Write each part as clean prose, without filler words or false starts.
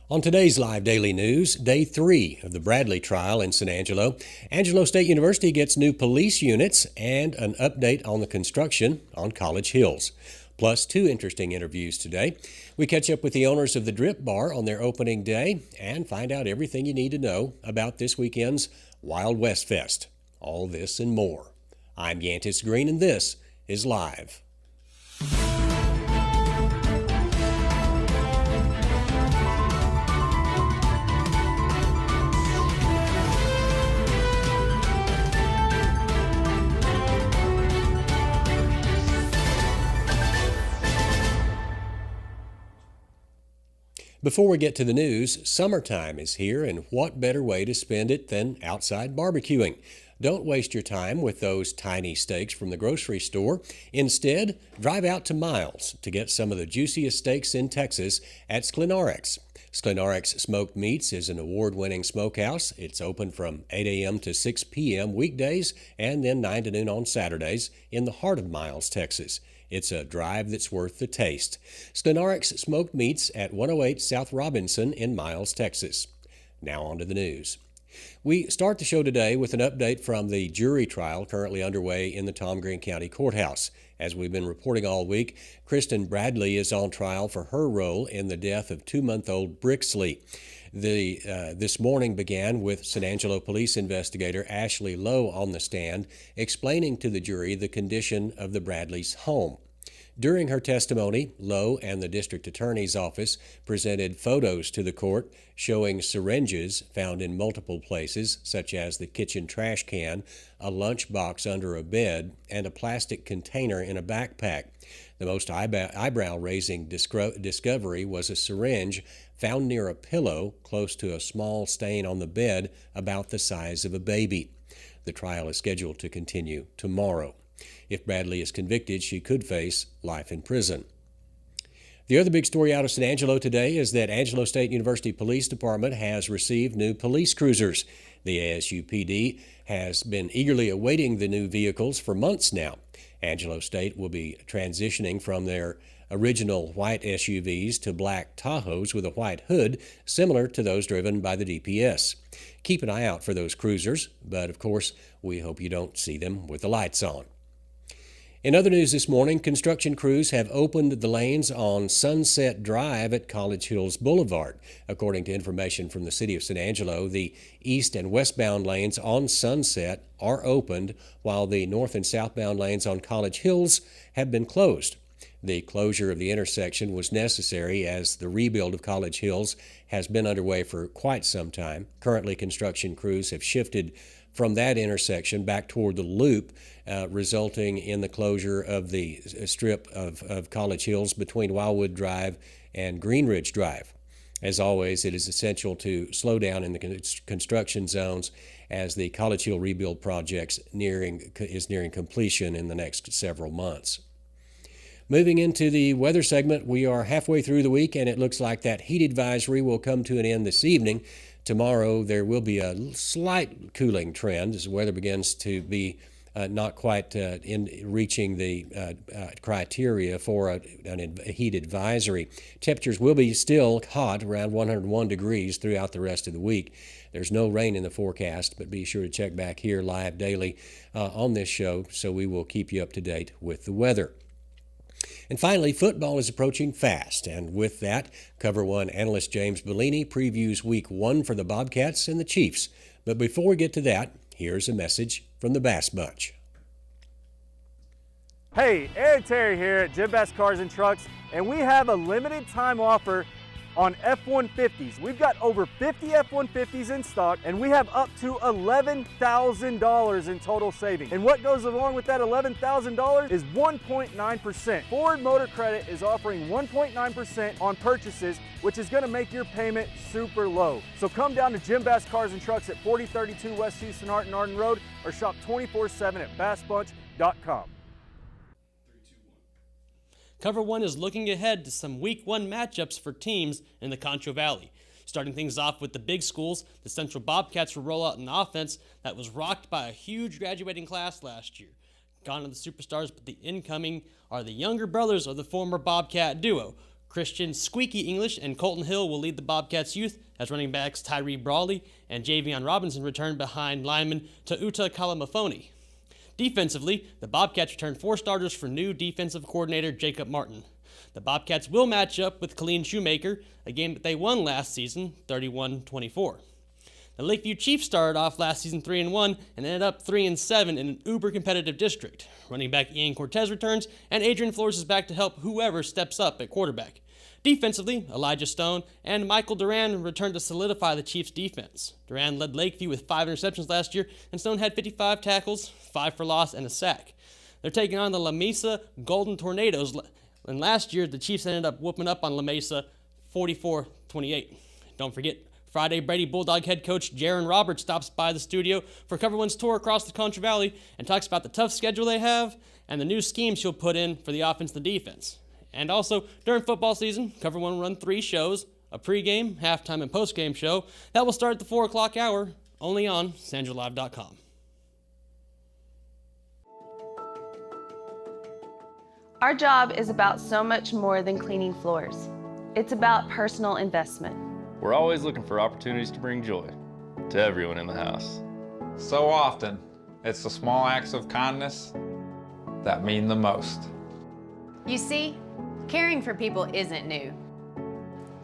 On today's Live Daily News, Day 3 of the Bradley trial in San Angelo, Angelo State University gets new police units and an update on the construction on College Hills. Plus, 2 interesting interviews today. We catch up with the owners of the Drip Bar on their opening day and find out everything you need to know about this weekend's Wild West Fest. All this and more. I'm Yantis Green, and this is Live. Before we get to the news, summertime is here, and what better way to spend it than outside barbecuing? Don't waste your time with those tiny steaks from the grocery store. Instead, drive out to Miles to get some of the juiciest steaks in Texas at Sklinarix. Sklinarix Smoked Meats is an award-winning smokehouse. It's open from 8 a.m. to 6 p.m. weekdays and then 9 to noon on Saturdays in the heart of Miles, Texas. It's a drive that's worth the taste. Sklinarix Smoked Meats at 108 South Robinson in Miles, Texas. Now on to the news. We start the show today with an update from the jury trial currently underway in the Tom Green County Courthouse. As we've been reporting all week, Kristen Bradley is on trial for her role in the death of 2-month-old Brixley. This morning began with San Angelo police investigator Ashley Lowe on the stand, explaining to the jury the condition of the Bradleys' home. During her testimony, Lowe and the district attorney's office presented photos to the court showing syringes found in multiple places, such as the kitchen trash can, a lunchbox under a bed, and a plastic container in a backpack. The most eyebrow-raising discovery was a syringe found near a pillow close to a small stain on the bed about the size of a baby. The trial is scheduled to continue tomorrow. If Bradley is convicted, she could face life in prison. The other big story out of San Angelo today is that Angelo State University Police Department has received new police cruisers. The ASUPD has been eagerly awaiting the new vehicles for months now. Angelo State will be transitioning from their original white SUVs to black Tahoes with a white hood, similar to those driven by the DPS. Keep an eye out for those cruisers, but of course, we hope you don't see them with the lights on. In other news this morning, construction crews have opened the lanes on Sunset Drive at College Hills Boulevard. According to information from the city of San Angelo, the east and westbound lanes on Sunset are opened, while the north and southbound lanes on College Hills have been closed. The closure of the intersection was necessary as the rebuild of College Hills has been underway for quite some time. Currently, construction crews have shifted from that intersection back toward the loop, resulting in the closure of the strip of College Hills between Wildwood Drive and Green Ridge Drive. As always, it is essential to slow down in the construction zones as the College Hill rebuild project is nearing completion in the next several months. Moving into the weather segment, we are halfway through the week, and it looks like that heat advisory will come to an end this evening. Tomorrow, there will be a slight cooling trend as the weather begins to be not quite reaching the criteria for a heat advisory. Temperatures will be still hot, around 101 degrees throughout the rest of the week. There's no rain in the forecast, but be sure to check back here live daily on this show, so we will keep you up to date with the weather. And finally, football is approaching fast, and with that, Cover One analyst James Bellini previews Week 1 for the Bobcats and the Chiefs. But before we get to that, here's a message from the Bass Bunch. Hey, Aaron Terry here at Jim Bass Cars and Trucks, and we have a limited time offer on F-150s. We've got over 50 F-150s in stock, and we have up to $11,000 in total savings. And what goes along with that $11,000 is 1.9%. Ford Motor Credit is offering 1.9% on purchases, which is gonna make your payment super low. So come down to Jim Bass Cars and Trucks at 4032 West Houston Arden Road, or shop 24/7 at bassbunch.com. Cover One is looking ahead to some Week 1 matchups for teams in the Concho Valley. Starting things off with the big schools, the Central Bobcats will roll out an offense that was rocked by a huge graduating class last year. Gone are the superstars, but the incoming are the younger brothers of the former Bobcat duo, Christian Squeaky English and Colton Hill will lead the Bobcats youth as running backs Tyree Brawley and Javion Robinson return behind lineman Ta'uta Kalamafoni. Defensively, the Bobcats return 4 starters for new defensive coordinator Jacob Martin. The Bobcats will match up with Colleen Shoemaker, a game that they won last season, 31-24. The Lakeview Chiefs started off last season 3-1 and ended up 3-7 in an uber-competitive district. Running back Ian Cortez returns, and Adrian Flores is back to help whoever steps up at quarterback. Defensively, Elijah Stone and Michael Duran returned to solidify the Chiefs' defense. Duran led Lakeview with 5 interceptions last year, and Stone had 55 tackles, 5 for loss, and a sack. They're taking on the La Mesa Golden Tornadoes, and last year the Chiefs ended up whooping up on La Mesa 44-28. Don't forget, Friday, Brady Bulldog head coach Jaron Roberts stops by the studio for Cover One's tour across the Contra Valley and talks about the tough schedule they have and the new schemes she'll put in for the offense and the defense. And also, during football season, Cover One will run 3 shows, a pregame, halftime, and postgame show. That will start at the 4 o'clock hour, only on SandraLive.com. Our job is about so much more than cleaning floors. It's about personal investment. We're always looking for opportunities to bring joy to everyone in the house. So often, it's the small acts of kindness that mean the most. You see, caring for people isn't new,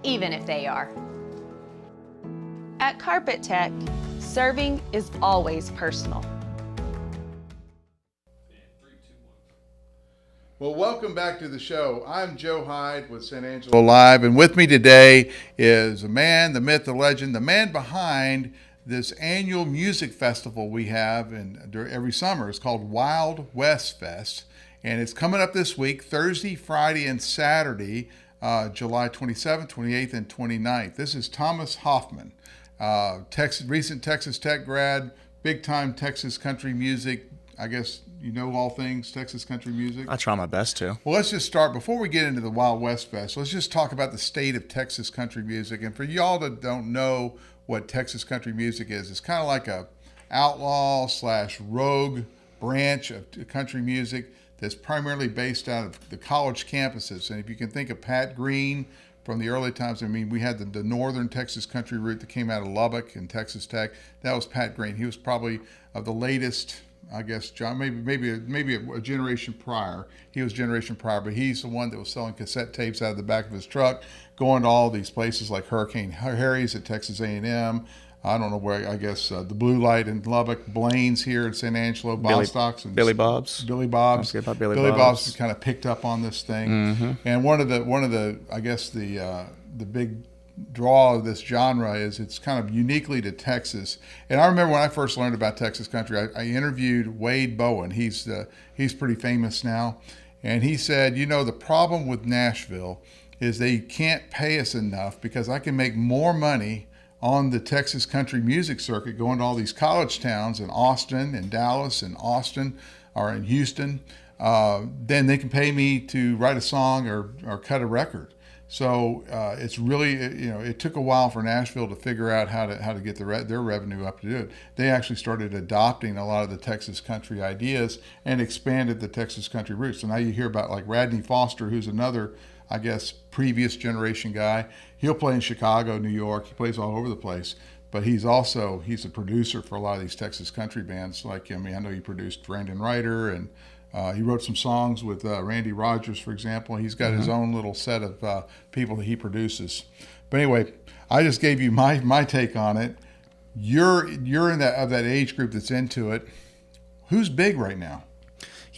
even if they are. At Carpet Tech, serving is always personal. Well, welcome back to the show. I'm Joe Hyde with San Angelo Live, and with me today is a man, the myth, the legend, the man behind this annual music festival we have every summer. It's called Wild West Fest, and it's coming up this week, Thursday, Friday, and Saturday, July 27th, 28th, and 29th. This is Thomas Hoffman, recent Texas Tech grad, big-time Texas country music. I guess you know all things Texas country music. I try my best to. Well, let's just start. Before we get into the Wild West Fest, let's just talk about the state of Texas country music. And for y'all that don't know what Texas country music is, it's kind of like a outlaw/rogue branch of country music that's primarily based out of the college campuses. And if you can think of Pat Green from the early times, I mean, we had the northern Texas country route that came out of Lubbock and Texas Tech. That was Pat Green. He was probably of the latest, I guess, John, maybe a generation prior. He was a generation prior, but he's the one that was selling cassette tapes out of the back of his truck, going to all these places like Hurricane Harry's at Texas A&M. I don't know where, I guess, the Blue Light in Lubbock, Blaine's here in San Angelo, Bostock's. Billy Bob's. Billy Bob's. Billy Bob's. Billy Bob's kind of picked up on this thing. Mm-hmm. And one of the I guess the big draw of this genre is it's kind of uniquely to Texas. And I remember when I first learned about Texas country, I interviewed Wade Bowen. He's pretty famous now. And he said, you know, the problem with Nashville is they can't pay us enough because I can make more money on the Texas country music circuit going to all these college towns in Austin and Dallas and Austin or in Houston, then they can pay me to write a song or cut a record. So it's really, it took a while for Nashville to figure out how to get their revenue up to do it. They actually started adopting a lot of the Texas country ideas and expanded the Texas country roots. So now you hear about like Radney Foster, who's another, I guess, previous generation guy. He'll play in Chicago, New York. He plays all over the place. But he's a producer for a lot of these Texas country bands. Like, I know he produced Brandon Ryder, and he wrote some songs with Randy Rogers, for example. He's got his own little set of people that he produces. But anyway, I just gave you my take on it. You're in that age group that's into it. Who's big right now?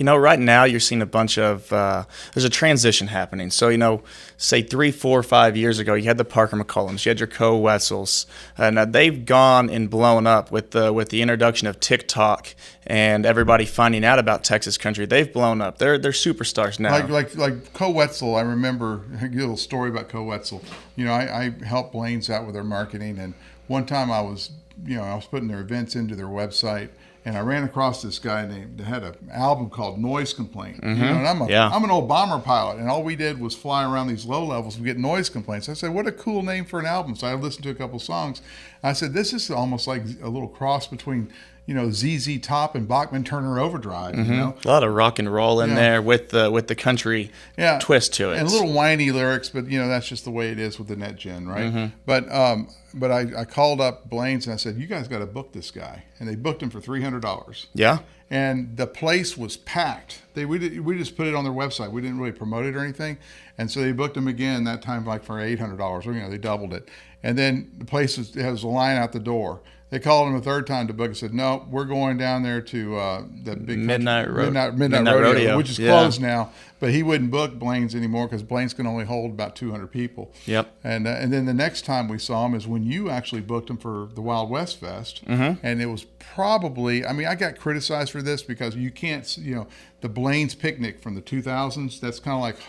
Right now you're seeing a bunch of, there's a transition happening. So, say 3, 4, 5 years ago, you had the Parker McCollums, you had your Coe Wetzels, and they've gone and blown up with the introduction of TikTok and everybody finding out about Texas country. They've blown up. They're superstars now. Like Coe Wetzel. I remember a little story about Coe Wetzel. I helped Blaine's out with their marketing, and one time I was putting their events into their website. And I ran across this guy that had an album called Noise Complaint. Mm-hmm. And I'm an old bomber pilot, and all we did was fly around these low levels and get noise complaints. I said, what a cool name for an album. So I listened to a couple songs. I said, this is almost like a little cross between, ZZ Top and Bachman Turner Overdrive. You know, A lot of rock and roll in there with the country twist to it, and little whiny lyrics, but that's just the way it is with the net gen, right? But I called up Blaine's and I said, you guys got to book this guy, and they booked him for $300. Yeah. And the place was packed. We just put it on their website. We didn't really promote it or anything, and so they booked him again that time, like for $800. Or they doubled it. And then the place has a line out the door. They called him a third time to book and said, no, we're going down there to that big Midnight Rodeo, which is closed now. But he wouldn't book Blaine's anymore because Blaine's can only hold about 200 people. Yep. And then the next time we saw him is when you actually booked him for the Wild West Fest. And it was probably, I got criticized for this because you can't, the Blaine's Picnic from the 2000s,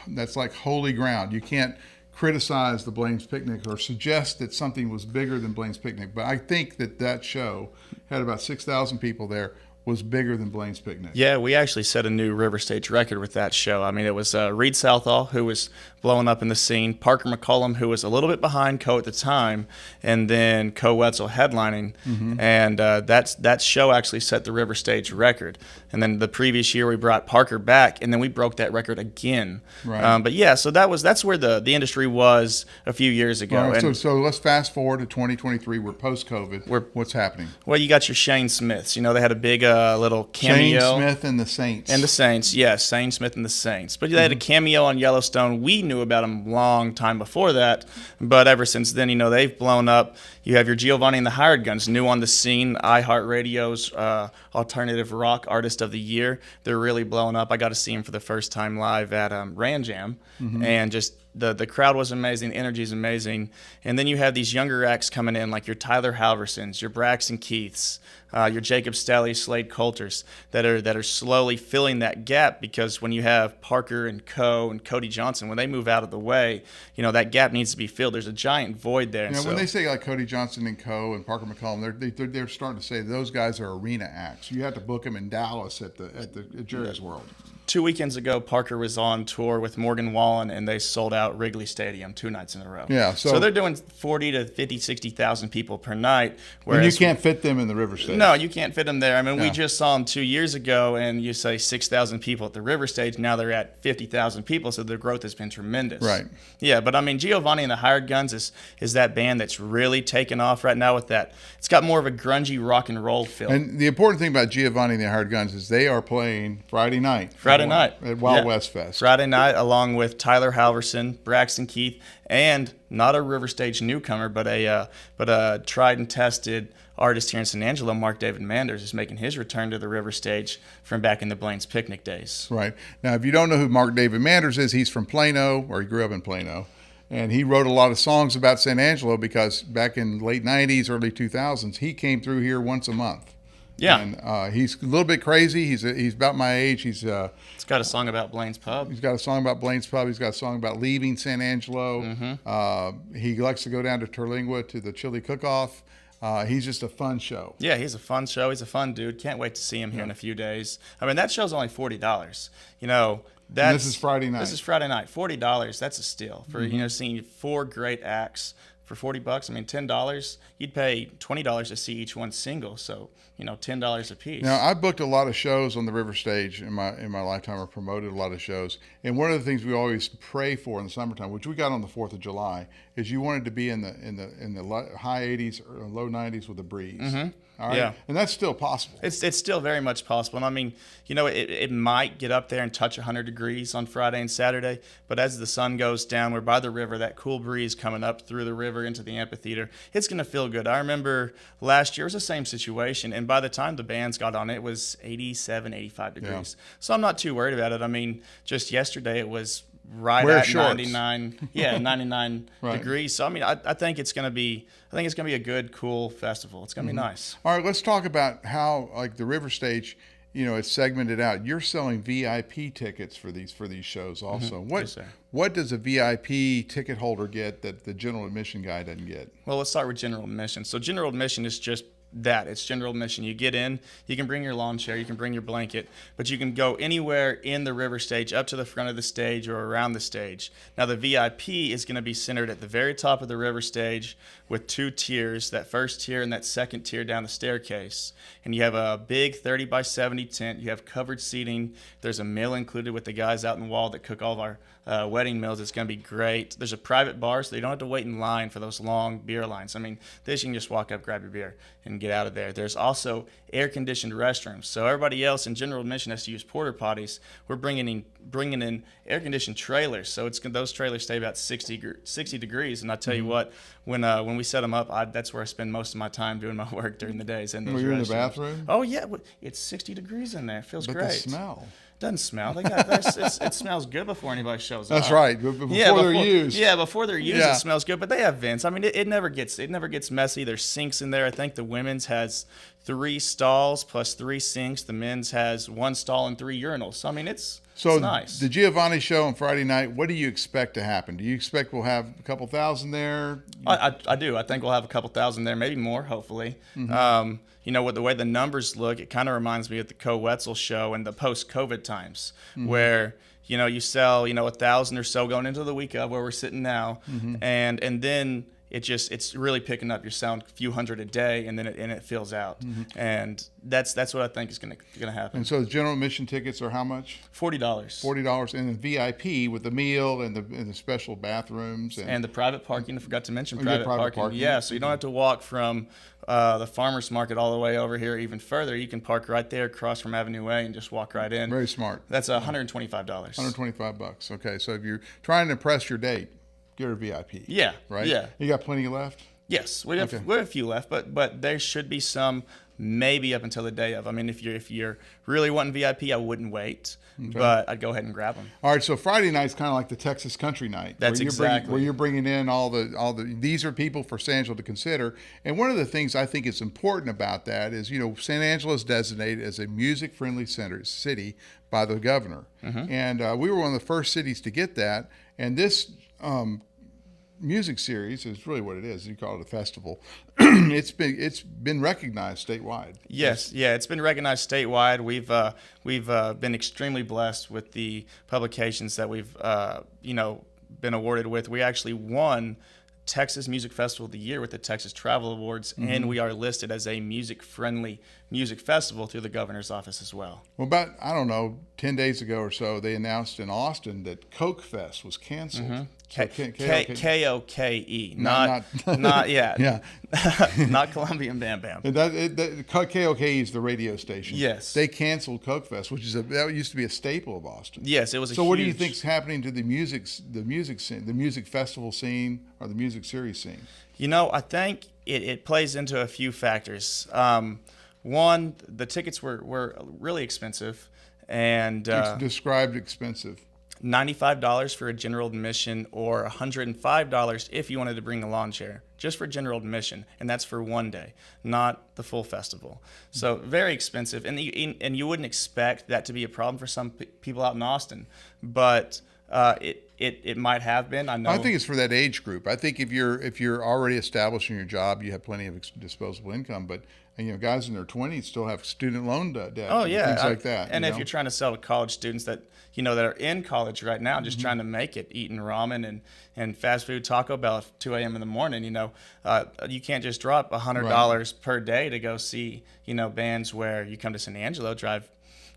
that's like holy ground. You can't criticize the Blaine's Picnic or suggest that something was bigger than Blaine's Picnic. But I think that show had about 6,000 people there, was bigger than Blaine's Picnic. Yeah, we actually set a new River Stage record with that show. It was Reed Southall, who was blowing up in the scene, Parker McCollum, who was a little bit behind Co at the time, and then Co Wetzel headlining. And that show actually set the River Stage record. And then the previous year we brought Parker back, and then we broke that record again. Right. But yeah, so that's where the industry was a few years ago. Right, so let's fast forward to 2023. We're post-COVID. What's happening? Well, you got your Shane Smiths. They had a big little cameo. Shane Smith and the Saints. And the Saints, yes, Shane Smith and the Saints. But they had a cameo on Yellowstone. We knew about them long time before that, but ever since then, they've blown up. You have your Giovanni and the Hired Guns, new on the scene, iHeartRadio's alternative rock artist of the year. They're really blowing up. I got to see them for the first time live at Ranjam, and just the crowd was amazing, the energy is amazing. And then you have these younger acts coming in, like your Tyler Halversons, your Braxton Keiths, your Jacob Staley, Slade Coulters, that are slowly filling that gap, because when you have Parker and Co and Cody Johnson, when they move out of the way, that gap needs to be filled. There's a giant void there. When they say like Cody Johnson and Co and Parker McCollum, they're starting to say those guys are arena acts. You have to book them in Dallas at Jerry's World. 2 weekends ago, Parker was on tour with Morgan Wallen, and they sold out Wrigley Stadium 2 nights in a row. Yeah, so they're doing 40 to 50, 60,000 people per night. And you can't fit them in the River Stage. No, you can't fit them there. We just saw them 2 years ago, and you say 6,000 people at the River Stage. Now they're at 50,000 people, so the growth has been tremendous. Right. Yeah, but Giovanni and the Hired Guns is that band that's really taken off right now with that. It's got more of a grungy rock and roll feel. And the important thing about Giovanni and the Hired Guns is they are playing Friday night. At Wild West Fest. Friday night, along with Tyler Halverson, Braxton Keith, and not a River Stage newcomer, but a tried and tested artist here in San Angelo, Mark David Manders, is making his return to the River Stage from back in the Blaine's Picnic days. Right. Now, if you don't know who Mark David Manders is, he's from Plano, or he grew up in Plano. And he wrote a lot of songs about San Angelo because back in late 90s, early 2000s, he came through here once a month. Yeah. And he's a little bit crazy. He's about my age. He's got a song about Blaine's Pub. He's got a song about Blaine's Pub. He's got a song about leaving San Angelo. He likes to go down to Terlingua to the chili cook-off. He's just a fun show. Yeah, he's a fun show. He's a fun dude. Can't wait to see him here in a few days. That show's only $40. This is Friday night. This is Friday night. $40. That's a steal for seeing 4 great acts for $40. $10. You'd pay $20 to see each one single. So $10 a piece. Now, I've booked a lot of shows on the River Stage in my lifetime. I've promoted a lot of shows, and one of the things we always pray for in the summertime, which we got on the 4th of July, is you wanted to be in the high 80s or low 90s with a breeze. All right? Yeah. And that's still possible. It's still very much possible. And it might get up there and touch 100 degrees on Friday and Saturday, but as the sun goes down, we're by the river, that cool breeze coming up through the river into the amphitheater, it's going to feel good. I remember last year it was the same situation, and by the time the bands got on, it was 87, 85 degrees. Yeah. So I'm not too worried about it. Just yesterday it was right Wear at shorts. 99 99 right. degrees. So I think it's going to be a good, cool festival. It's going to be nice. All right, let's talk about how the River Stage, it's segmented out. You're selling VIP tickets for these shows also. What does a VIP ticket holder get that the general admission guy doesn't get? Well, let's start with general admission. So general admission is just that. It's general admission. You get in, you can bring your lawn chair, you can bring your blanket, but you can go anywhere in the river stage up to the front of the stage or around the stage. Now the VIP is going to be centered at the very top of the river stage with 2 tiers, that first tier and that second tier down the staircase. And you have a big 30 by 70 tent. You have covered seating. There's a meal included with the guys out in the wall that cook all of our wedding meals. It's going to be great. There's a private bar, so you don't have to wait in line for those long beer lines. I mean, this you can just walk up, grab your beer, and get out of there. There's also air-conditioned restrooms. So everybody else in general admission has to use porta potties. We're bringing in air-conditioned trailers. So those trailers stay about 60 degrees. And I tell you what, when we set them up, that's where I spend most of my time doing my work during the days. Were you in the bathroom? Oh yeah, it's 60 degrees in there. It feels but great. The smell. Doesn't smell. It smells good before anybody shows up. That's right. Before they're used. Yeah, before they're used, it smells good. But they have vents. I mean, it never gets messy. There's sinks in there. I think the women's has 3 stalls plus 3 sinks. The men's has 1 stall and 3 urinals. So I mean, it's nice. The Giovanni show on Friday night. What do you expect to happen? Do you expect we'll have a couple thousand there? I do. I think we'll have a couple thousand there, maybe more, hopefully. With the way the numbers look, it kind of reminds me of the Co-Wetzel show and the post-COVID times, where you sell 1,000 or so going into the week of where we're sitting now, and then it's really picking up. You're selling a few hundred a day, and then it fills out, and that's what I think is gonna happen. And so the general admission tickets are how much? $40. $40, and the VIP with the meal and the special bathrooms and the private parking. I forgot to mention private parking. Yeah, so you don't have to walk from the farmers market all the way over here even further. You can park right there across from Avenue A and just walk right in. Very smart. That's $125. $125. Okay, so if you're trying to impress your date, get a VIP. Yeah. Right? Yeah. You got plenty left? Yes, we have a few left, but there should be some maybe up until the day of. I mean, if you're really wanting VIP, I wouldn't wait, but I'd go ahead and grab them. All right, so Friday night's kind of like the Texas Country Night. That's where you're bringing in all the these are people for San Angelo to consider. And one of the things I think is important about that is, San Angelo is designated as a music-friendly city by the governor, and we were one of the first cities to get that. And this music series is really what it is. You call it a festival. It's been recognized statewide. Yes, it's been recognized statewide. We've been extremely blessed with the publications that we've been awarded with. We actually won Texas Music Festival of the Year with the Texas Travel Awards, and we are listed as a music-friendly music festival through the governor's office as well. Well, about 10 days ago or so, they announced in Austin that Coke Fest was canceled. K-O-K-E, not not Colombian Bam Bam. K-O-K-E is the radio station. Yes, they canceled Coke Fest, which that used to be a staple of Austin. Yes, it was. So, what do you think is happening to the music scene, the music festival scene, or the music series scene? I think it plays into a few factors. One, the tickets were really expensive, and described expensive. $95 for a general admission, or $105 if you wanted to bring a lawn chair, just for general admission, and that's for one day, not the full festival. So very expensive, and you wouldn't expect that to be a problem for some people out in Austin, but it might have been. I know. I think it's for that age group. I think if you're already established in your job, you have plenty of disposable income, but guys in their 20s still have student loan debt. Oh yeah, things like that. And if you're trying to sell to college students that that are in college right now, just trying to make it, eating ramen and fast food Taco Bell at 2 a.m. in the morning, you can't just drop $100 per day to go see bands where you come to San Angelo, drive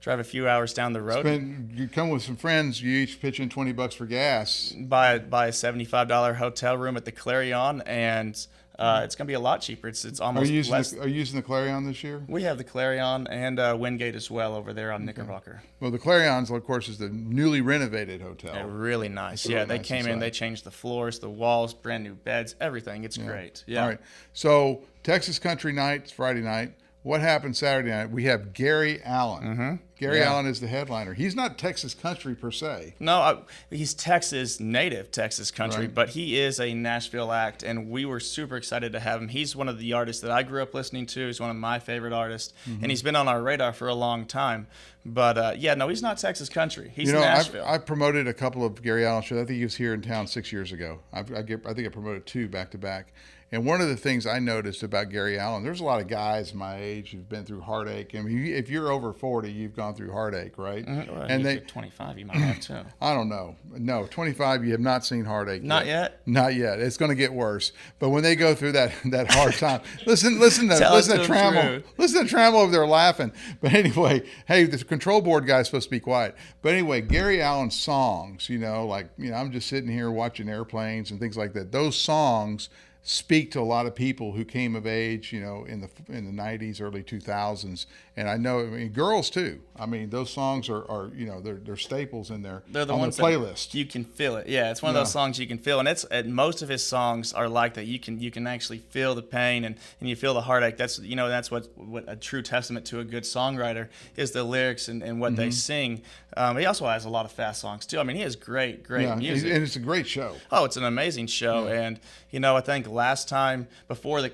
a few hours down the road. You come with some friends, you each pitch in $20 for gas. Buy a $75 hotel room at the Clarion, and it's going to be a lot cheaper. It's almost less. Are you using the Clarion this year? We have the Clarion and Wingate as well over there on Knickerbocker. Well, the Clarion's, of course, is the newly renovated hotel. They're really nice. They came in, they changed the floors, the walls, brand new beds, everything. It's great. Yeah. All right. So Texas Country Night, Friday night. What happened Saturday night? We have Gary Allen. Gary Yeah. Allen is the headliner. He's not Texas country per se. No, he's Texas, native Texas country, Right. but he is a Nashville act, and we were super excited to have him. He's one of the artists that I grew up listening to. He's one of my favorite artists, and he's been on our radar for a long time. But yeah, no, he's not Texas country. He's Nashville. I promoted a couple of Gary Allen shows. I think he was here in town 6 years ago. I think I promoted 2 back to back. And one of the things I noticed about Gary Allen, there's a lot of guys my age who've been through heartache. I mean, if you're over 40, you've gone through heartache, right? Well, And if you're 25, you might have too. I don't know. No, 25, you have not seen heartache. Not yet? Not yet. It's going to get worse. But when they go through that hard time, listen Tell to them Trammell. true. Listen to Trammell over there laughing. But anyway, hey, the control board guy's supposed to be quiet. But anyway, Gary Allen's songs, I'm just sitting here watching airplanes and things like that. Those songs speak to a lot of people who came of age, in the 90s, early 2000s, and I know, girls too. I mean, those songs are they're staples in there. They're the on ones the playlist. that you can feel it. Yeah, it's one of those songs you can feel, and most of his songs are like that. You can actually feel the pain and you feel the heartache. That's what a true testament to a good songwriter is, the lyrics and what they sing. He also has a lot of fast songs too. I mean, he has great music, and it's a great show. Oh, it's an amazing show, and I think last time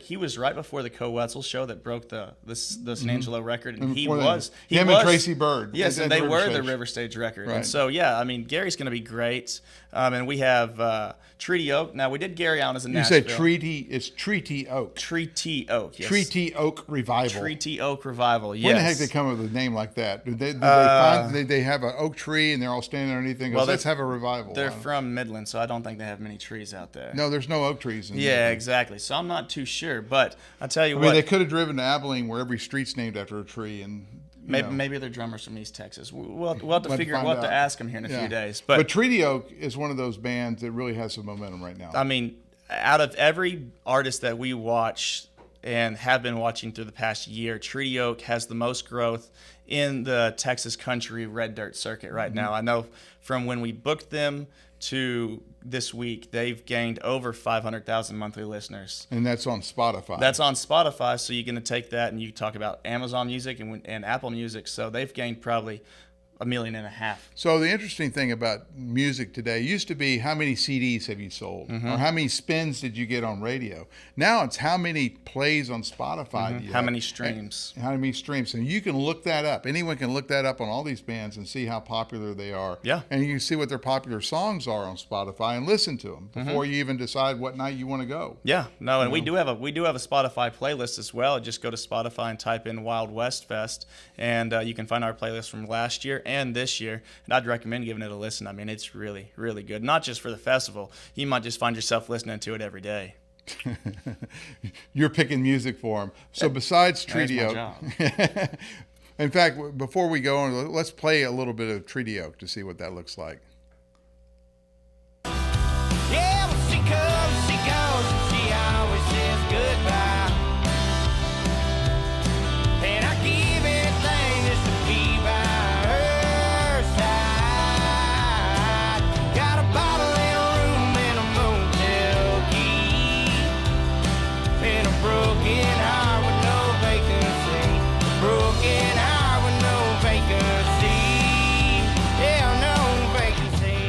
he was right before the Co-Wetzel show that broke the San Angelo record, and he was and Tracy Bird. Yes, and they were the Stage. River Stage record, Right. and so yeah, I mean Gary's going to be great, and we have Treaty Oak. Now we did Gary Allen as a Nashville. You say Treaty? It's Treaty Oak. Treaty Oak. Yes. Treaty Oak Revival. Treaty Oak Revival. Yes. When the heck did they come up with a name like that? Did they have an oak tree and they're all standing underneath it? Well, let's have a revival. They're from Midland, so I don't think they have many trees out there. No, there's no oak trees. Yeah, exactly. So I'm not too sure, but I tell you I what, mean, they could have driven to Abilene, where every street's named after a tree, and maybe they're drummers from East Texas. We'll have to figure out what to ask them here in a few days. But Treaty Oak is one of those bands that really has some momentum right now. I mean, out of every artist that we watch and have been watching through the past year, Treaty Oak has the most growth in the Texas country red dirt circuit right now. I know from when we booked them to this week, they've gained over 500,000 monthly listeners. And that's on Spotify. That's on Spotify, so you're going to take that and you talk about Amazon Music and Apple Music, so they've gained probably 1.5 million. So the interesting thing about music today used to be how many CDs have you sold, or how many spins did you get on radio. Now it's how many plays on Spotify do you How have? many streams. How many streams. And you can look that up. Anyone can look that up on all these bands and see how popular they are. Yeah. And you can see what their popular songs are on Spotify and listen to them before you even decide what night you want to go. Yeah, no, and we do have a Spotify playlist as well. Just go to Spotify and type in Wild West Fest, and you can find our playlist from last year and this year. And I'd recommend giving it a listen. I mean, it's really, really good. Not just for the festival. You might just find yourself listening to it every day. You're picking music for them. So besides Treaty That's Oak, my job. in fact, before we go on, let's play a little bit of Treaty Oak to see what that looks like. Yeah, well, she comes, she goes, and she always says goodbye. And I give anything just to be by her side. Got a bottle in a room in a motel key, and a broken heart with no vacancy. Broken heart with no vacancy. Yeah, no vacancy.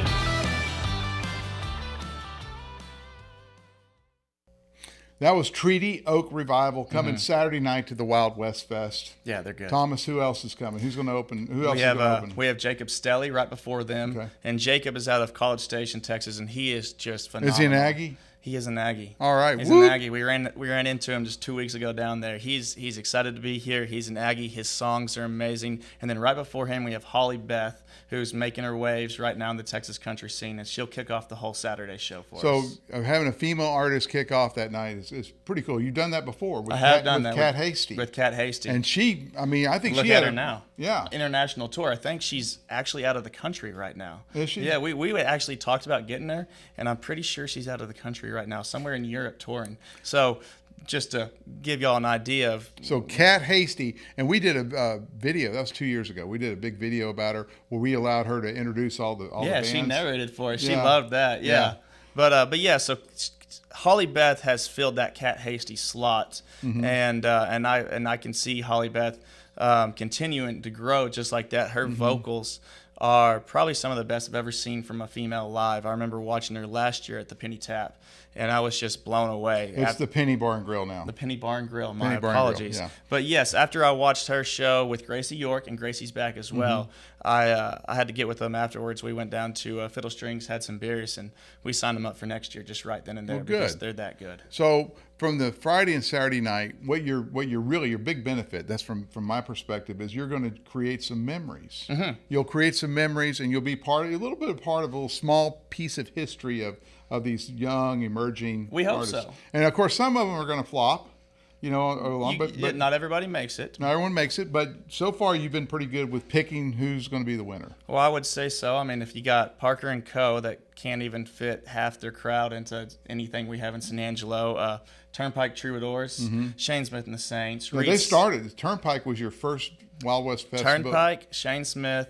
That was Treaty Oak Revival coming Saturday night to the Wild West Fest. Yeah, they're good. Thomas, who else is coming? Who's going to open? Who else is going to open? We have Jacob Stelly right before them, Okay. and Jacob is out of College Station, Texas, and he is just phenomenal. Is he an Aggie? He is an Aggie. All right. He's Whoop. an Aggie. We ran into him just 2 weeks ago down there. He's excited to be here. He's an Aggie. His songs are amazing. And then right before him, we have Holly Beth, who's making her waves right now in the Texas country scene, and she'll kick off the whole Saturday show for So us. having a female artist kick off that night is pretty cool. You've done that before with I have done with that Kat Hasty. With Kat Hasty. And she, I mean, I think Look she at had her now. Yeah. International tour. I think she's actually out of the country right now. Is she? Yeah, we actually talked about getting her, and I'm pretty sure she's out of the country right now, somewhere in Europe touring. So just to give y'all an idea of. So Kat Hasty, and we did a video. That was 2 years ago. We did a big video about her where we allowed her to introduce all the bands. She narrated for us. She Yeah. loved that. Yeah. But yeah, so Holly Beth has filled that Kat Hasty slot, and I can see Holly Beth continuing to grow just like that. Her vocals are probably some of the best I've ever seen from a female live. I remember watching her last year at the Penny Tap, and I was just blown away. It's the Penny Bar and Grill now. The Penny Bar and Grill. My Penny Bar and Grill, apologies. yeah. But yes, after I watched her show with Gracie York, and Gracie's back as well, I had to get with them afterwards. We went down to Fiddle Strings, had some beers, and we signed them up for next year just right then and there because good. they're that good. So from the Friday and Saturday night, what you're really, your big benefit, that's from my perspective, is you're going to create some memories. You'll create some memories, and you'll be a little part of a little small piece of history of these young emerging We hope artists. so. And of course, some of them are going to flop, but Not everybody makes it. not everyone makes it. But so far, you've been pretty good with picking who's going to be the winner. Well, I would say so. I mean, if you got Parker and Co. that can't even fit half their crowd into anything we have in San Angelo, Turnpike Troubadours, Shane Smith and the Saints. Well, they started. Turnpike was your first Wild West Festival. Turnpike, Shane Smith,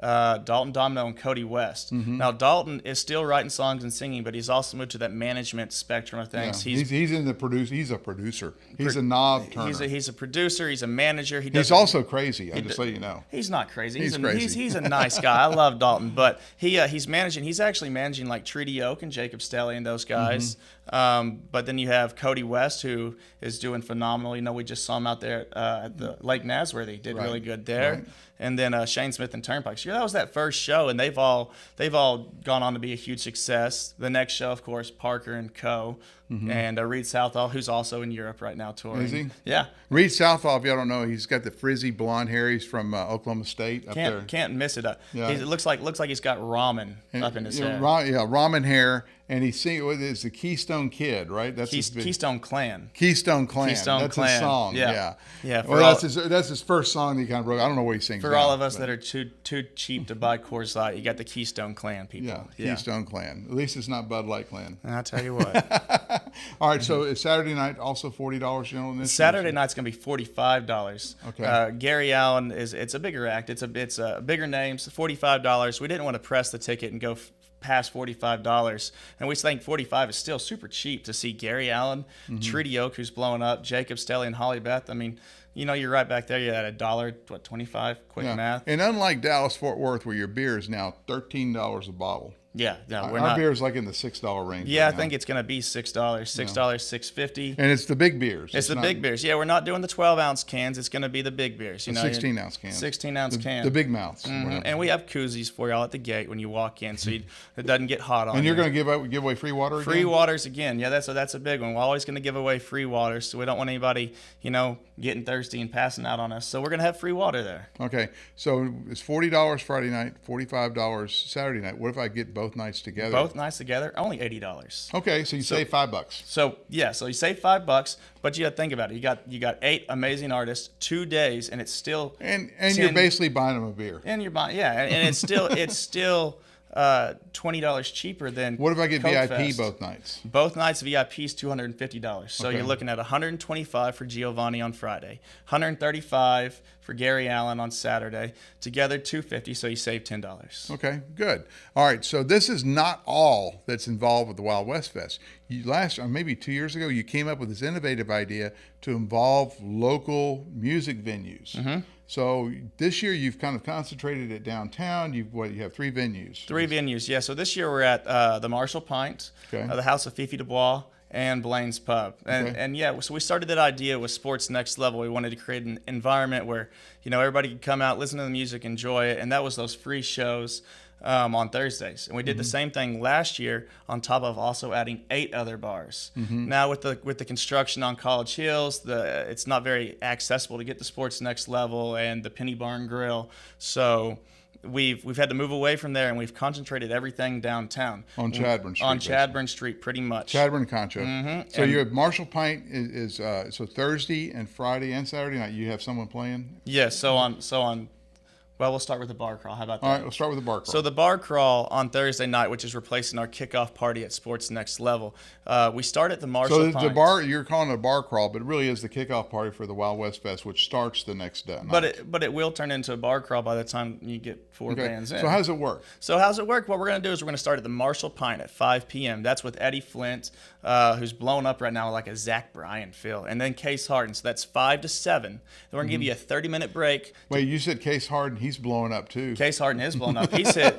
Dalton Domino, and Cody West. Now, Dalton is still writing songs and singing, but he's also moved to that management spectrum of things. Yeah. He's in the producer. He's a producer. He's a knob turner. He's a producer. He's a manager. He's also crazy. I just so you know. He's not crazy. He's crazy. He's a nice guy. I love Dalton, but he's managing. He's actually managing like Treaty Oak and Jacob Stelly and those guys. But then you have Cody West, who is doing phenomenal. You know, we just saw him out there at the Lake Nasworthy. Did really good there. Right. And then Shane Smith and Turnpike. So that was that first show, and they've all gone on to be a huge success. The next show, of course, Parker and Co. And Reed Southall, who's also in Europe right now touring. Is he? Yeah. Reed Southall, if y'all don't know, he's got the frizzy blonde hair. He's from Oklahoma State up there. Can't miss it. Yeah. It looks like he's got ramen up in his hair. Ramen hair, and he's singing. It's the Keystone Kid, right? That's Keystone Clan. Keystone Clan. Keystone That's Clan. his song. Yeah. Well, that's his first song that he kind of wrote. I don't know what he sings. For all of us that are too cheap to buy Coors Light, you got the Keystone Clan people. Yeah, Keystone Clan. At least it's not Bud Light Clan. I'll tell you what. All right, so is Saturday night also $40 general admission? Saturday night's gonna be $45. Okay. Gary Allen it's a bigger act. It's a bigger name. So $45. We didn't want to press the ticket and go past $45, and we think $45 is still super cheap to see Gary Allen, Treaty Oak, who's blowing up, Jacob Stelly, and Holly Beth. I mean, you know, you're right back there. You're at $1.25. Quick math. And unlike Dallas Fort Worth, where your beer is now $13 a bottle. Yeah, no, our beer is like in the $6 range. Yeah, right I think it's going to be $6, $6.50. And it's the big beers. It's the big beers. Yeah, we're not doing the 12-ounce cans. It's going to be the big beers. You know, 16-ounce cans. 16-ounce cans. The big mouths. And we have koozies for y'all at the gate when you walk in, so it doesn't get hot on you. And you're going to give away free water again? Free waters again. Yeah, that's a big one. We're always going to give away free water, so we don't want anybody, getting thirsty and passing out on us. So we're going to have free water there. Okay, so it's $40 Friday night, $45 Saturday night. What if I get both nights together? Both nights together, only $80. Okay, so you save $5. So you save $5, but you got to think about it. You got 8 amazing artists, 2 days, and it's still and you're basically buying them a beer. And you're buying and it's still $20 cheaper than. What if I get Coke VIP Fest. both nights? Both nights VIP is $250. So Okay. you're looking at $125 for Giovanni on Friday, $135 for Gary Allen on Saturday. Together $250, so you save $10. Okay, good. All right, so this is not all that's involved with the Wild West Fest. Maybe 2 years ago, you came up with this innovative idea to involve local music venues. So this year you've kind of concentrated it downtown. You have 3 venues. 3 venues, yeah. So this year we're at the Marshall Pint, Okay. the House of Fifi Dubois, and Blaine's Pub. And yeah, so we started that idea with Sports Next Level. We wanted to create an environment where, everybody could come out, listen to the music, enjoy it. And that was those free shows on Thursdays. And we did the same thing last year on top of also adding 8 other bars. Now with the construction on College Hills, it's not very accessible to get the Sports Next Level and the Penny Barn Grill. So we've had to move away from there, and we've concentrated everything downtown On Chadburn Street. on Chadburn Street, pretty much. Chadburn Concho. So you have Marshall Pint is so Thursday and Friday and Saturday night you have someone playing. Yeah. So on Well, we'll start with the bar crawl. How about that? All right, we'll start with the bar crawl. So the bar crawl on Thursday night, which is replacing our kickoff party at Sports Next Level, we start at the Marshall So the Pines. bar, you're calling it a bar crawl, but it really is the kickoff party for the Wild West Fest, which starts the next day. But it will turn into a bar crawl by the time you get four bands in. So how does it work? So how's it work? What we're going to do is we're going to start at the Marshall Pine at 5 p.m. That's with Eddie Flint, who's blowing up right now like a Zach Bryan feel, and then Case Harden. So that's 5 to 7. Then we're going to give you a 30-minute break. Wait, you said Case Harden. He's blowing up too. Case Harden is blowing up. He's hit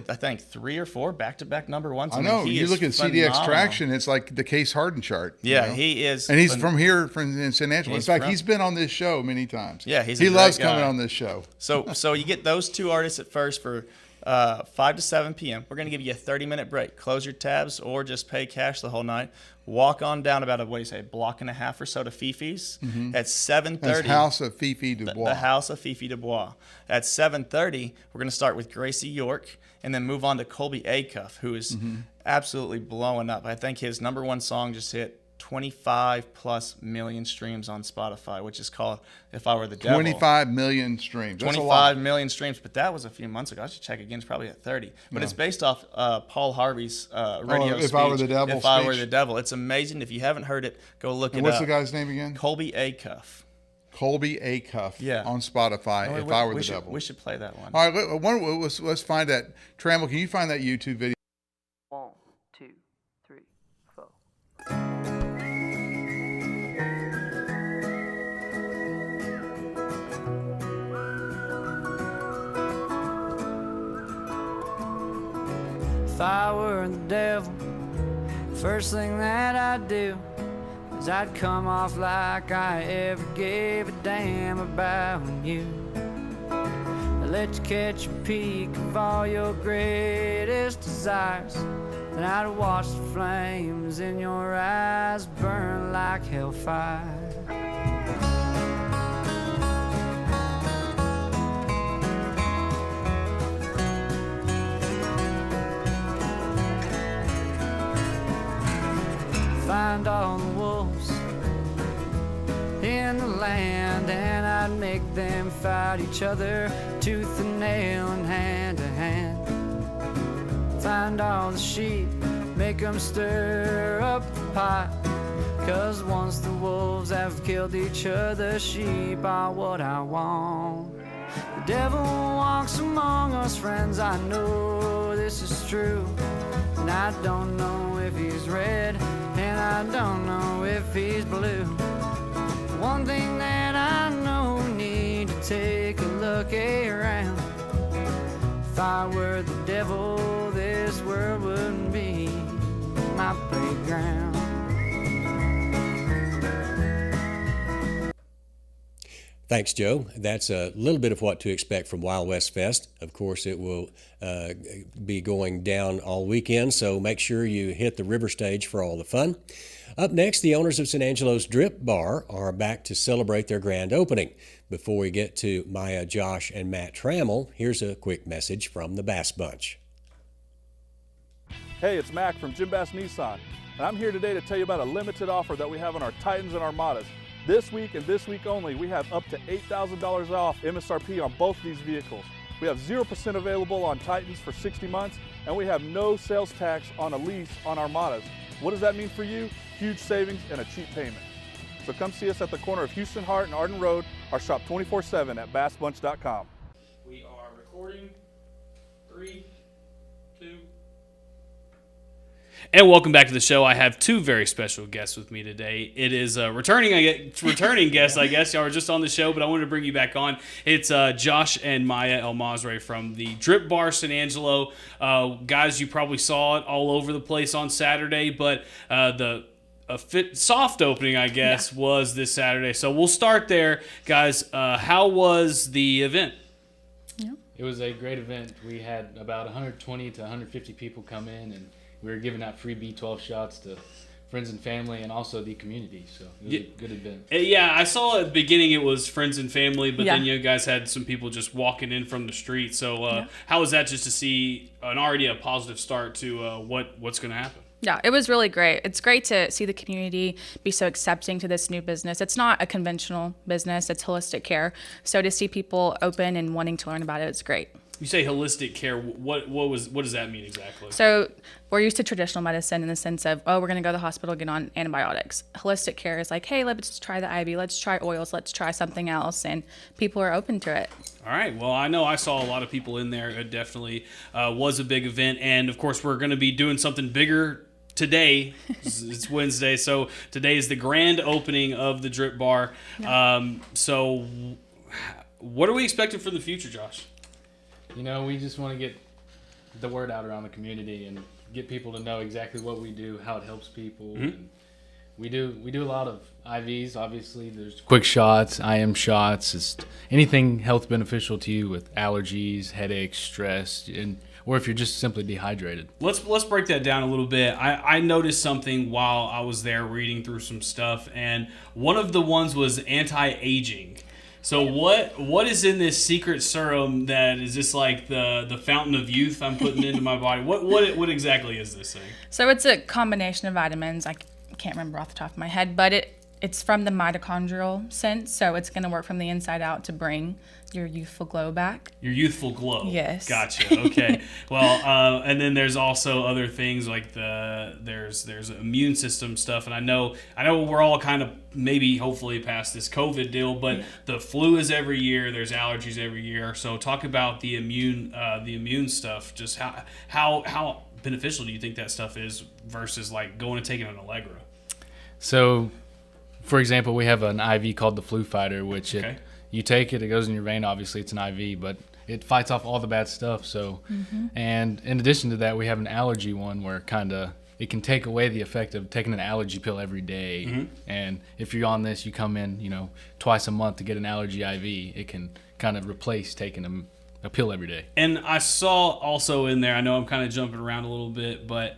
I think 3 or 4 back-to-back number ones. I know. You look at phenomenal. CDX Traction, it's like the Case Harden chart. Yeah, he is. And he's from here, in San Angelo. In fact, he's been on this show many times. Yeah, he loves coming on this show. So you get those 2 artists at first for 5 to 7 p.m. We're going to give you a 30-minute break. Close your tabs or just pay cash the whole night. Walk on down about a block and a half or so to Fifi's. At 7:30. That's House of Fifi Dubois. The House of Fifi Dubois. At 7:30, we're going to start with Gracie York and then move on to Colby Acuff, who is absolutely blowing up. I think his number 1 song just hit 25+ million streams on Spotify, which is called If I Were the Devil. 25 million streams. That's 25 million streams, but that was a few months ago. I should check again. It's probably at 30. But it's based off Paul Harvey's radio speech. If I Were the Devil If I Were the Devil. It's amazing. If you haven't heard it, go look it up. What's the guy's name again? Colby Acuff. Colby Acuff on Spotify, If I Were the Devil. We should play that one. All right, let's find that. Trammell, can you find that YouTube video? 1, 2, 3, 4. If I were the devil, first thing that I'd do is I'd come off like I ever gave a damn about you. I'd let you catch a peek of all your greatest desires. Then I'd watch the flames in your eyes burn like hellfire. Find all the wolves in the land, and I'd make them fight each other tooth and nail and hand to hand. Find all the sheep, make them stir up the pot, 'cause once the wolves have killed each other, sheep are what I want. The devil walks among us, friends, I know this is true. And I don't know if he's red, and I don't know if he's blue. One thing that I know, we need to take a look around. If I were the devil, this world wouldn't be my playground. Thanks, Joe. That's a little bit of what to expect from Wild West Fest. Of course, it will be going down all weekend, so make sure you hit the river stage for all the fun. Up next, the owners of San Angelo's Drip Bar are back to celebrate their grand opening. Before we get to Maya, Josh, and Matt Trammell, here's a quick message from the Bass Bunch. Hey, it's Mac from Jim Bass Nissan, and I'm here today to tell you about a limited offer that we have on our Titans and Armadas. This week and this week only, we have up to $8,000 off MSRP on both these vehicles. We have 0% available on Titans for 60 months, and we have no sales tax on a lease on Armadas. What does that mean for you? Huge savings and a cheap payment. So come see us at the corner of Houston Hart and Arden Road, or shop 24/7 at bassbunch.com. We are recording. 3, 2. And welcome back to the show. I have 2 very special guests with me today. It is a returning guest, I guess. Y'all were just on the show, but I wanted to bring you back on. It's Josh and Maya El Masri from the Drip Bar San Angelo. Guys, you probably saw it all over the place on Saturday, but the soft opening, I guess, was this Saturday. So we'll start there. Guys, how was the event? It was a great event. We had about 120 to 150 people come in, and we were giving out free B12 shots to friends and family and also the community. So it was a good event. Yeah, I saw at the beginning it was friends and family, but then you guys had some people just walking in from the street. So how was that just to see already a positive start to what's going to happen? Yeah, it was really great. It's great to see the community be so accepting to this new business. It's not a conventional business, it's holistic care. So to see people open and wanting to learn about it, it's great. You say holistic care. What does that mean exactly? So we're used to traditional medicine in the sense of, oh, we're going to go to the hospital, get on antibiotics. Holistic care is like, hey, let's try the IV, let's try oils, let's try something else, and people are open to it. All right. Well, I know I saw a lot of people in there. It definitely was a big event, and of course, we're going to be doing something bigger today. It's Wednesday, so today is the grand opening of the Drip Bar. Yeah. So, what are we expecting for the future, Josh? You know, we just want to get the word out around the community and get people to know exactly what we do, how it helps people. Mm-hmm. And we do a lot of IVs. Obviously, there's quick shots, IM shots, just anything health beneficial to you with allergies, headaches, stress, or if you're just simply dehydrated. Let's break that down a little bit. I noticed something while I was there reading through some stuff, and one of the ones was anti-aging. So what is in this secret serum that is just like the fountain of youth I'm putting into my body? What exactly is this thing? So it's a combination of vitamins. I can't remember off the top of my head, but it's from the mitochondrial sense, so it's going to work from the inside out to bring your youthful glow back. Your youthful glow. Yes. Gotcha. Okay. Well, and then there's also other things like there's immune system stuff, and I know we're all kind of maybe hopefully past this COVID deal, but the flu is every year. There's allergies every year. So talk about the immune stuff. Just how beneficial do you think that stuff is versus like going and taking an Allegra? So, for example, we have an IV called the Flu Fighter, which you take it goes in your vein. Obviously, it's an IV, but it fights off all the bad stuff. So, and in addition to that, we have an allergy one where it can take away the effect of taking an allergy pill every day. Mm-hmm. And if you're on this, you come in, twice a month to get an allergy IV. It can kind of replace taking a pill every day. And I saw also in there, I know I'm kind of jumping around a little bit, but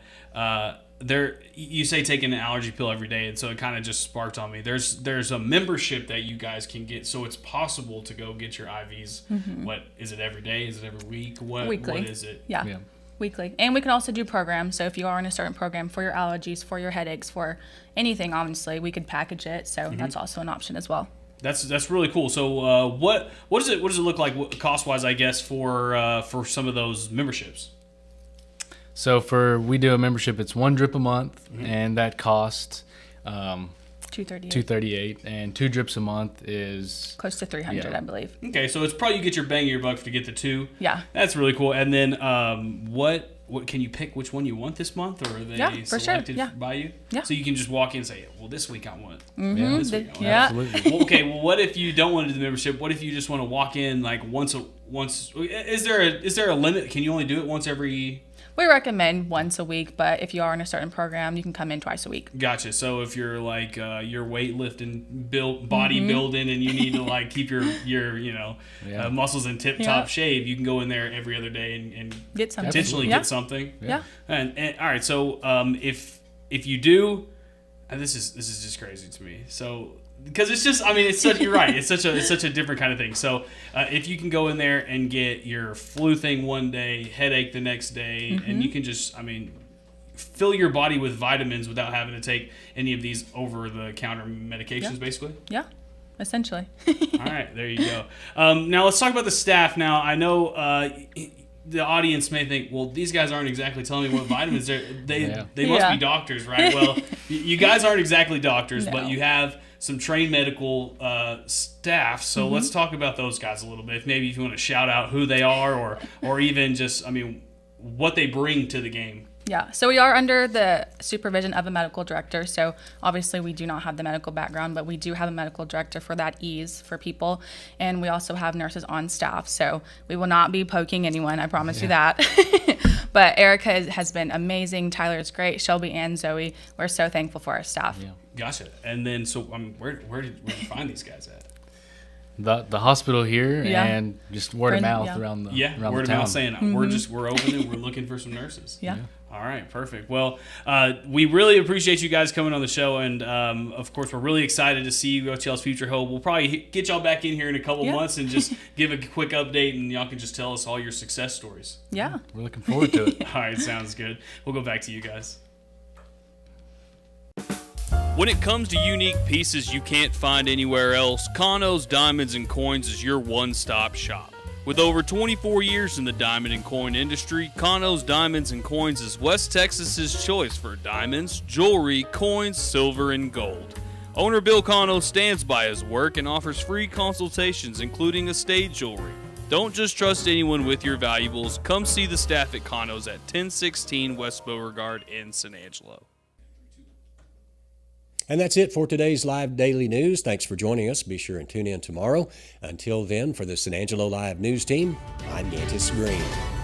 you say taking an allergy pill every day, and so it kind of just sparked on me. There's a membership that you guys can get, so it's possible to go get your IVs. Mm-hmm. What is it, every day? Is it every week? Weekly. What is it? Yeah. Weekly. And we can also do programs. So if you are in a certain program for your allergies, for your headaches, for anything, honestly, we could package it. So that's also an option as well. That's really cool. So what does it look like cost wise, I guess, for some of those memberships? So we do a membership. It's one drip a month, and that costs $238, and 2 drips a month is close to $300, I believe. Okay, so it's probably you get your bang of your buck to get the 2. Yeah, that's really cool. And then what can you pick which one you want this month, or are they selected by you? Yeah. So you can just walk in and say, well, this week I want. Mm-hmm. This week I want. Absolutely. Well, okay. Well, what if you don't want to do the membership? What if you just want to walk in like once? Is there a limit? Can you only do it once every? We recommend once a week, but if you are in a certain program, you can come in twice a week. Gotcha. So if you're like you're weightlifting, bodybuilding, and you need to like keep your muscles in tip top shape, you can go in there every other day and get something. Potentially get something. Yeah. And all right. So if you do, and this is just crazy to me. So. Because it's just, you're right. It's such a different kind of thing. So if you can go in there and get your flu thing one day, headache the next day, and you can just, fill your body with vitamins without having to take any of these over-the-counter medications, basically? Yeah, essentially. All right, there you go. Now let's talk about the staff. Now, I know the audience may think, well, these guys aren't exactly telling me what vitamins they must be doctors, right? Well, you guys aren't exactly doctors, but you have some trained medical staff. So let's talk about those guys a little bit. Maybe if you want to shout out who they are or even just, what they bring to the game. Yeah, so we are under the supervision of a medical director. So obviously we do not have the medical background, but we do have a medical director for that ease for people. And we also have nurses on staff. So we will not be poking anyone, I promise you that. But Erica has been amazing. Tyler is great. Shelby and Zoe. We're so thankful for our staff. Yeah. Gotcha. And then, so where did you find these guys at? The hospital here and just word of mouth around the around word the of town. mouth saying we're open and we're looking for some nurses. Yeah. All right, perfect. Well, we really appreciate you guys coming on the show, and of course, we're really excited to see what y'all's future hold. We'll probably get y'all back in here in a couple months and just give a quick update, and y'all can just tell us all your success stories. Yeah. We're looking forward to it. All right, sounds good. We'll go back to you guys. When it comes to unique pieces you can't find anywhere else, Kano's Diamonds and Coins is your one-stop shop. With over 24 years in the diamond and coin industry, Kano's Diamonds and Coins is West Texas's choice for diamonds, jewelry, coins, silver, and gold. Owner Bill Kano stands by his work and offers free consultations, including estate jewelry. Don't just trust anyone with your valuables. Come see the staff at Kano's at 1016 West Beauregard in San Angelo. And that's it for today's Live Daily News. Thanks for joining us. Be sure and tune in tomorrow. Until then, for the San Angelo Live News Team, I'm Gantis Green.